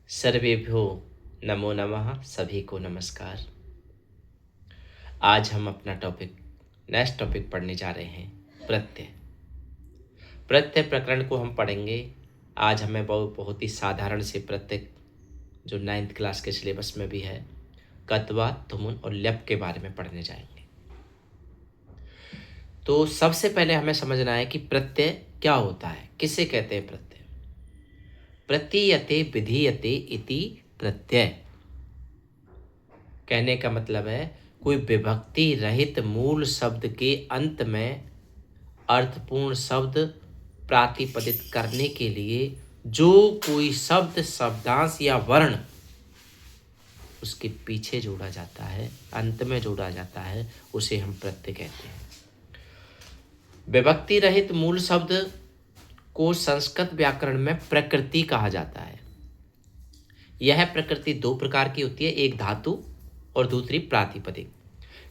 सर्वेभ्यो नमो नमः। सभी को नमस्कार। आज हम अपना नेक्स्ट टॉपिक पढ़ने जा रहे हैं प्रत्यय। प्रत्यय प्रकरण को हम पढ़ेंगे। आज हमें बहुत ही साधारण से प्रत्यय जो 9th क्लास के सिलेबस में भी है, कत्वा, तुमुन और ल्यप के बारे में पढ़ने जाएंगे। तो सबसे पहले हमें समझना है कि प्रत्यय क्या होता है, किसे कहते हैं प्रत्यय। प्रतीयते विधीयते इति प्रत्यय। कहने का मतलब है कोई विभक्ति रहित मूल शब्द के अंत में अर्थपूर्ण शब्द प्रातिपदित करने के लिए जो कोई शब्द, शब्दांश या वर्ण उसके पीछे जोड़ा जाता है, अंत में जोड़ा जाता है, उसे हम प्रत्यय कहते हैं। विभक्ति रहित मूल शब्द को संस्कृत व्याकरण में प्रकृति कहा जाता है। यह प्रकृति दो प्रकार की होती है, एक धातु और दूसरी प्रातिपदिक।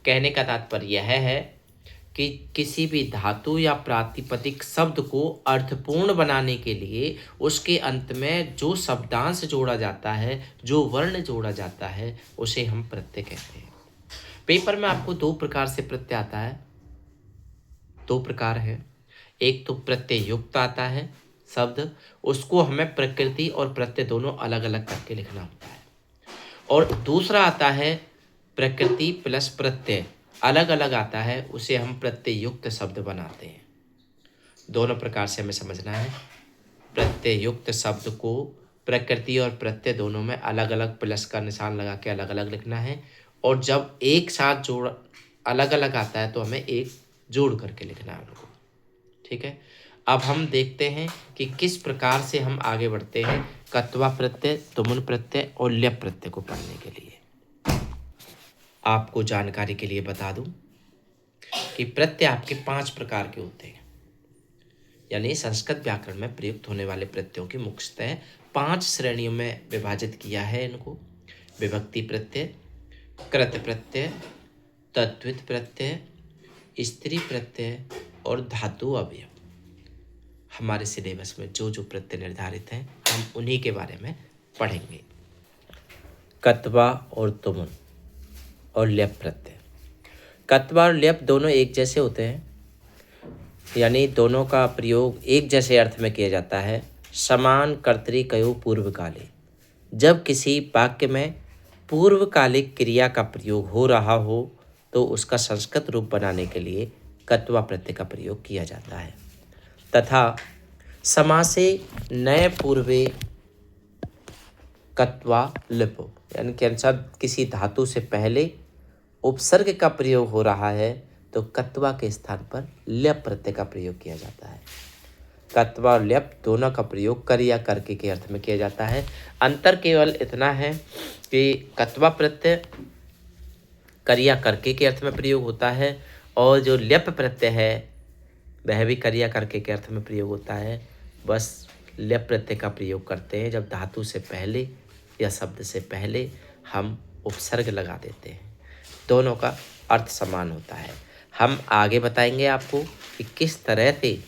कहने का तात्पर्य यह है कि किसी भी धातु या प्रातिपदिक शब्द को अर्थपूर्ण बनाने के लिए उसके अंत में जो शब्दांश जोड़ा जाता है, जो वर्ण जोड़ा जाता है, उसे हम प्रत्यय कहते हैं। पेपर में आपको दो प्रकार से प्रत्यय आता है, दो प्रकार है। एक तो प्रत्यय युक्त आता है शब्द, उसको हमें प्रकृति और प्रत्यय दोनों अलग अलग करके लिखना होता है। और दूसरा आता है प्रकृति प्लस प्रत्यय अलग अलग आता है, उसे हम प्रत्यय युक्त शब्द बनाते हैं। दोनों प्रकार से हमें समझना है। प्रत्यय युक्त शब्द को प्रकृति और प्रत्यय दोनों में अलग अलग प्लस का निशान लगा के अलग अलग लिखना है, और जब एक साथ जोड़ अलग अलग आता है तो हमें एक जोड़ करके लिखना है उनको। ठीक है, अब हम देखते हैं कि किस प्रकार से हम आगे बढ़ते हैं कत्वा प्रत्यय, तुमुन प्रत्यय और ल्यप प्रत्यय को पढ़ने के लिए। आपको जानकारी के लिए बता दूं कि प्रत्यय आपके 5 प्रकार के होते हैं, यानी संस्कृत व्याकरण में प्रयुक्त होने वाले प्रत्ययों की मुख्यतः 5 श्रेणियों में विभाजित किया है इनको। विभक्ति प्रत्यय, कृत प्रत्यय, तद्धित प्रत्यय, स्त्री प्रत्यय और धातु अवयव। हमारे सिलेबस में जो जो प्रत्यय निर्धारित हैं हम उन्हीं के बारे में पढ़ेंगे। कत्वा और तुमुन और ल्यप प्रत्यय। कत्वा और ल्यप दोनों एक जैसे होते हैं, यानी दोनों का प्रयोग एक जैसे अर्थ में किया जाता है। समान कर्तृकयो पूर्वकाले, जब किसी वाक्य में पूर्वकालिक क्रिया का प्रयोग हो रहा हो तो उसका संस्कृत रूप बनाने के लिए कत्वा प्रत्यय का प्रयोग किया जाता है। तथा समासे नए पूर्वे कत्वा लिपो, यानी कि अनुसार किसी धातु से पहले उपसर्ग का प्रयोग हो रहा है तो कत्वा के स्थान पर ल्यप प्रत्यय का प्रयोग किया जाता है। कत्वा और ल्यप दोनों का प्रयोग कर या करके के अर्थ में किया जाता है। अंतर केवल इतना है कि कत्वा प्रत्यय कर या करके के अर्थ में प्रयोग होता है, और जो ल्यप प्रत्यय है वह भी कर या करके के अर्थ में प्रयोग होता है। बस ल्यप प्रत्यय का प्रयोग करते हैं जब धातु से पहले या शब्द से पहले हम उपसर्ग लगा देते हैं। दोनों का अर्थ समान होता है। हम आगे बताएंगे आपको कि किस तरह से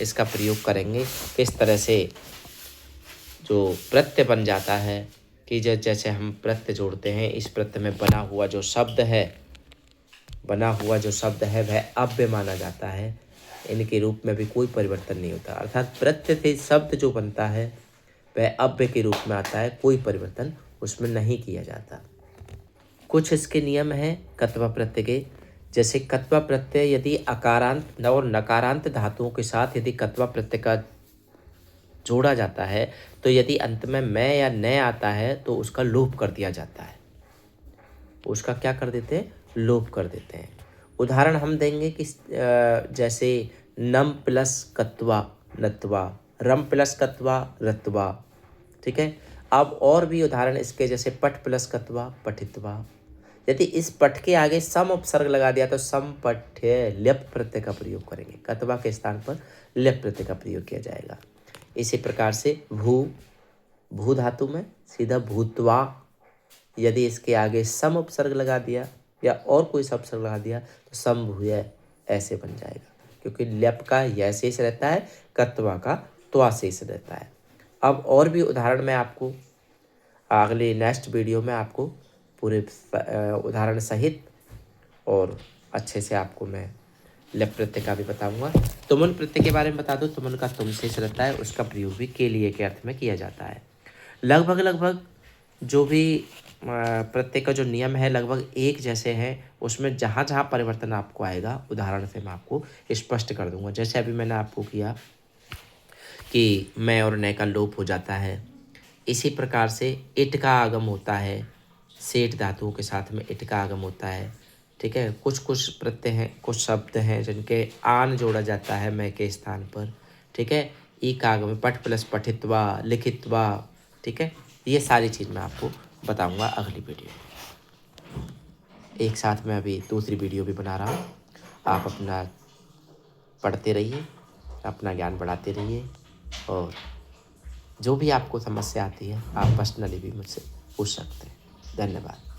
इसका प्रयोग करेंगे, किस तरह से जो प्रत्यय बन जाता है, कि जैसे हम प्रत्यय जोड़ते हैं, इस प्रत्यय में बना हुआ जो शब्द है वह अव्यय माना जाता है। इनके रूप में भी कोई परिवर्तन नहीं होता, अर्थात प्रत्यय से शब्द जो बनता है वह अव्यय के रूप में आता है, कोई परिवर्तन उसमें नहीं किया जाता। कुछ इसके नियम हैं कत्वा प्रत्यय के, जैसे कत्वा प्रत्यय यदि अकारांत और नकारांत धातुओं के साथ यदि कत्वा प्रत्यय का जोड़ा जाता है तो यदि अंत में मैं या न आता है तो उसका लोप कर दिया जाता है। उसका क्या कर देते हैं? लोप कर देते हैं। उदाहरण हम देंगे कि जैसे नम प्लस कत्वा नत्वा, रम प्लस कत्वा रत्वा। ठीक है, अब और भी उदाहरण इसके, जैसे पठ प्लस कत्वा पठित्वा। यदि इस पठ के आगे सम उपसर्ग लगा दिया तो सम पठ्य ल्यप प्रत्यय का प्रयोग करेंगे, कत्वा के स्थान पर ल्यप प्रत्यय का प्रयोग किया जाएगा। इसी प्रकार से भू धातु में सीधा भूतवा, यदि इसके आगे सम उपसर्ग लगा दिया या और कोई सा उपसर्ग लगा दिया तो सम भूय ऐसे बन जाएगा, क्योंकि ल्यप का यह शेष रहता है, कत्वा का त्वा शेष रहता है। अब और भी उदाहरण मैं आपको अगली नेक्स्ट वीडियो में आपको पूरे उदाहरण सहित और अच्छे से आपको मैं लेप प्रत्यय का भी बताऊंगा। तुमन प्रत्यय के बारे में बता दो। तुमन का तुम से रहता है, उसका प्रयोग भी के लिए के अर्थ में किया जाता है। लगभग जो भी प्रत्यय का जो नियम है लगभग एक जैसे हैं। उसमें जहाँ जहाँ परिवर्तन आपको आएगा उदाहरण से मैं आपको स्पष्ट कर दूंगा। जैसे अभी मैंने आपको किया कि मैं और नय का लोप हो जाता है, इसी प्रकार से इट का आगम होता है। सेठ धातुओं के साथ में इट का आगम होता है। ठीक है, कुछ कुछ प्रत्यय हैं, कुछ शब्द हैं जिनके आन जोड़ा जाता है मैं के स्थान पर। ठीक है, ई का आगम पठ प्लस पठित्वा लिखित्वा। ठीक है, ये सारी चीज़ मैं आपको बताऊंगा अगली वीडियो में। एक साथ में अभी दूसरी वीडियो भी बना रहा हूँ। आप अपना पढ़ते रहिए, अपना ज्ञान बढ़ाते रहिए और जो भी आपको समस्या आती है आप पर्सनली भी मुझसे पूछ सकते हैं। धन्यवाद।